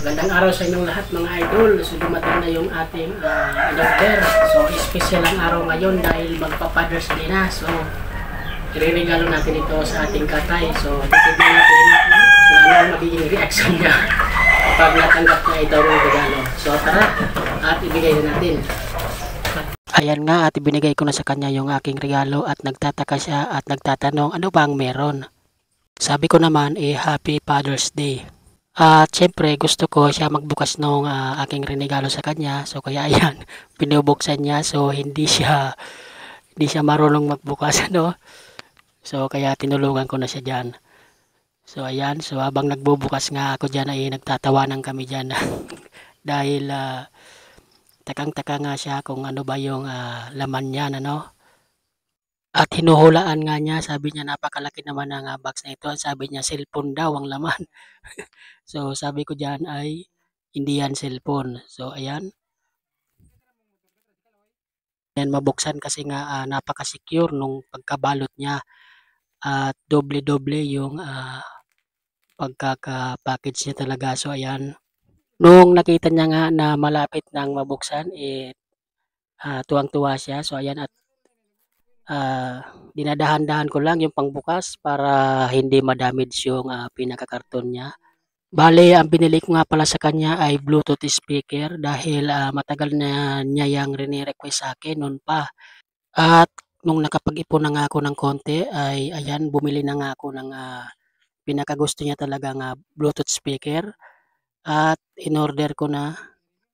Magandang araw sa inyong lahat mga idol. So dumating na yung ating in-order. So special ang araw ngayon dahil magpa-Father's Day na. So ireregalo natin ito sa ating katay. So titignan natin kung ano ang magiging reaction niya kapag natanggap niya itong regalo. So tara at ibigay na natin. Ayan nga at ibinigay ko na sa kanya yung aking regalo at nagtataka siya at nagtatanong ano bang meron. Sabi ko naman Happy Father's Day. At syempre gusto ko siya magbukas nung aking regalo sa kanya. So kaya ayan, pinubuksan niya. So hindi siya marunong magbukas ano. So kaya tinulungan ko na siya diyan. So ayan, so habang nagbubukas nga ako diyan ay nagtatawanan kami diyan dahil takang-taka nga siya kung ano ba yung laman niya ano. At hinuhulaan nga niya, sabi niya napakalaki naman ng box na ito. Sabi niya cellphone daw ang laman. So sabi ko diyan ay hindi yan cellphone. So ayan. Yan mabuksan kasi nga napaka-secure nung pagkabalot niya at doble-doble yung pagkaka-package niya talaga. So ayan. Nung nakita niya nga na malapit nang mabuksan tuwang-tuwa siya. So ayan at dinadahan-dahan ko lang yung pangbukas para hindi ma-damage yung pinaka-karton niya. Bale, ang binili ko nga pala sa kanya ay Bluetooth speaker dahil matagal na niya yang rini-request sa akin noon pa. At nung nakapag-ipon na nga ako ng konti ay ayan, bumili na nga ako ng pinakagusto niya talaga nga Bluetooth speaker at in-order ko na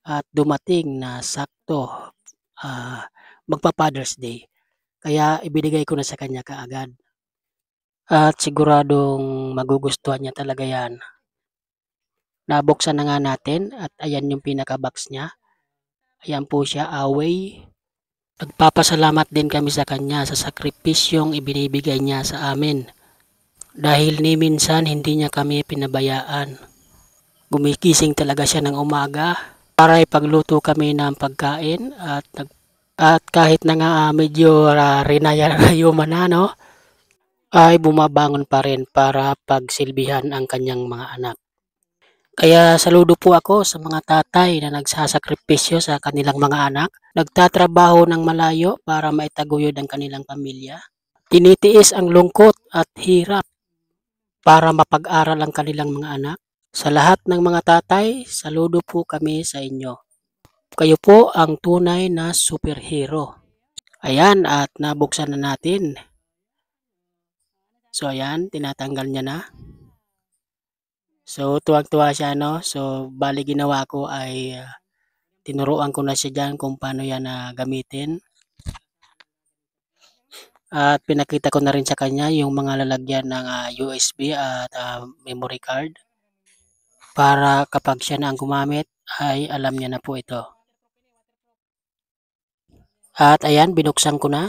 at dumating na sakto magpa-Father's Day. Kaya ibinigay ko na sa kanya kaagad. At siguradong magugustuhan niya talaga yan. Nabuksan na nga natin at ayan yung pinaka-box niya. Ayan po siya, Away. Nagpapasalamat din kami sa kanya sa sakripisyong ibinibigay niya sa amin. Dahil ni minsan hindi niya kami pinabayaan. Gumigising talaga siya ng umaga para ipagluto kami ng pagkain at kahit na nga medyo rinayuman na no, ay bumabangon pa rin para pagsilbihan ang kanyang mga anak. Kaya saludo po ako sa mga tatay na nagsasakripisyo sa kanilang mga anak, nagtatrabaho ng malayo para maitaguyod ang kanilang pamilya. Tinitiis ang lungkot at hirap para mapag-aral ang kanilang mga anak. Sa lahat ng mga tatay, saludo po kami sa inyo. Kayo po ang tunay na superhero. Ayan at nabuksan na natin. So ayan, tinatanggal niya na. So tuwang-tuwa siya no. So bali ginawa ko ay tinuruan ko na siya diyan kung paano yan gamitin. At pinakita ko na rin sa kanya yung mga lalagyan ng USB at memory card. Para kapag siya na ang gumamit ay alam niya na po ito. At ayan, binuksan ko na.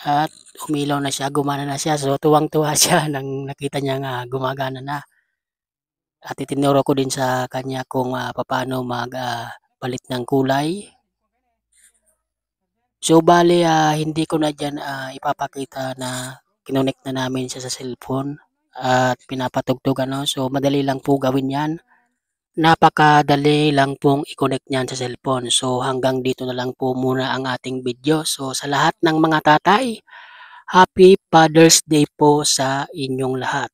At umilaw na siya, gumana na siya. So tuwang-tuwa siya nang nakita niya nga gumagana na. At itinuro ko din sa kanya kung paano magpalit ng kulay. So bali hindi ko na diyan ipapakita na kinonect na namin siya sa cellphone at pinapatugtog ano. So madali lang po gawin 'yan. Napakadali lang pong i-connect niyan sa cellphone. So hanggang dito na lang po muna ang ating video. So sa lahat ng mga tatay, Happy Father's Day po sa inyong lahat.